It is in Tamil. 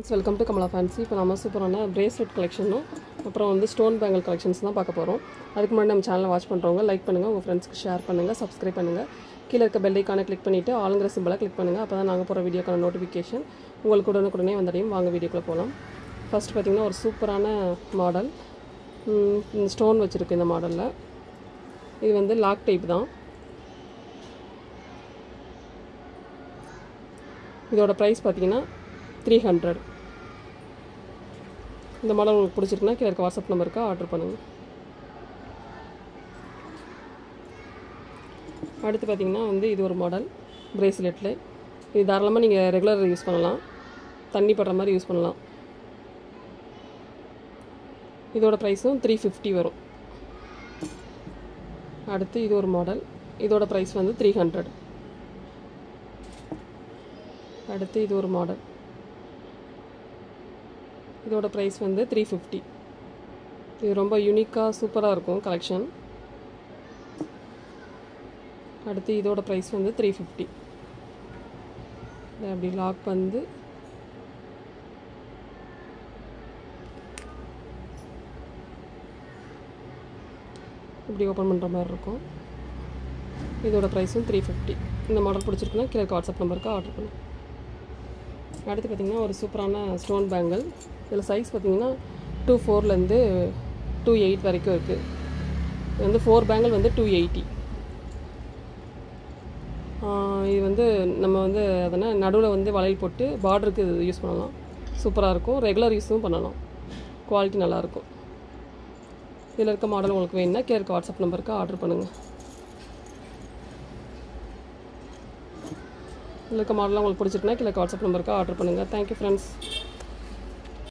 Welcome to Kamala fancy. இப்போ நம்ம சூப்பரான பிரேஸ்லெட் கலெக்ஷனும் அப்புறம் வந்து ஸ்டோன் பேங்கிள் கலெக்ஷன்ஸ் தான் பார்க்க போகிறோம். அதுக்கு முன்னாடி நம்ம சேனலை வாட்ச் பண்ணுறவங்க லைக் பண்ணுங்கள், உங்கள் ஃப்ரெண்ட்ஸ்க்கு ஷேர் பண்ணுங்கள், சப்ஸ்கிரைப் பண்ணுங்கள். கீழே இருக்க பெல் ஐக்கானை கிளிக் பண்ணிவிட்டு ஆளுங்கிற சிம்பிளை கிளிக் பண்ணுங்கள். அப்போ தான் நாங்கள் போகிற வீடியோக்கான நோட்டிஃபிகேஷன் உங்களுக்கு உடனே வந்தடையும். வாங்க வீடியோக்குள்ளே போகலாம். ஃபஸ்ட் பார்த்திங்கன்னா ஒரு சூப்பரான மாடல் ஸ்டோன் வச்சுருக்கு. இந்த மாடலில் இது வந்து லாக் டைப் தான். இதோட ப்ரைஸ் பார்த்திங்கன்னா 300. இந்த மாடல் உங்களுக்கு பிடிச்சிருக்குன்னா கீழே இருக்க வாட்ஸ்அப் நம்பருக்கு ஆர்டர் பண்ணுங்கள். அடுத்து பார்த்திங்கன்னா வந்து இது ஒரு மாடல் பிரேஸ்லெட்டில். இது தாராளமாக நீங்கள் ரெகுலர் யூஸ் பண்ணலாம், தண்ணி படுற மாதிரி யூஸ் பண்ணலாம். இதோட ப்ரைஸும் 350 வரும். அடுத்து இது ஒரு மாடல், இதோட ப்ரைஸ் வந்து 300. அடுத்து இது ஒரு மாடல், இதோட ப்ரைஸ் வந்து 350. இது ரொம்ப யூனிக்காக சூப்பராக இருக்கும் கலெக்ஷன். அடுத்து இதோட ப்ரைஸ் வந்து 350. அப்படி லாக் வந்து இப்படி ஓப்பன் பண்ணுற மாதிரி இருக்கும். இதோட ப்ரைஸும் 350. இந்த மாடல் பிடிச்சிருக்குன்னா கீழே வாட்ஸ்அப் நம்பருக்கு ஆர்டர் பண்ணுங்க. அடுத்து பார்த்திங்கன்னா ஒரு சூப்பரான ஸ்டோன் பேங்கிள். இதில் சைஸ் பார்த்திங்கன்னா 24லேருந்து 28 வரைக்கும் இருக்குது. இது வந்து 4 பேங்கிள் வந்து 280. இது வந்து நம்ம வந்து அதனால் நடுவில் வந்து வளையல் போட்டு பார்டருக்கு இது யூஸ் பண்ணலாம். சூப்பராக இருக்கும். ரெகுலர் யூஸும் பண்ணலாம். குவாலிட்டி நல்லாயிருக்கும். இதில் இருக்க மாடல் உங்களுக்கு வேணுன்னா கீழே இருக்க வாட்ஸ்அப் நம்பருக்கு ஆர்டர் பண்ணுங்கள். இதில் இருக்க மாடலாம் உங்களுக்கு பிடிச்சிருக்குன்னா கீழே வாட்ஸ்அப் நம்பருக்கு ஆர்டர் பண்ணுங்கள். Thank you friends.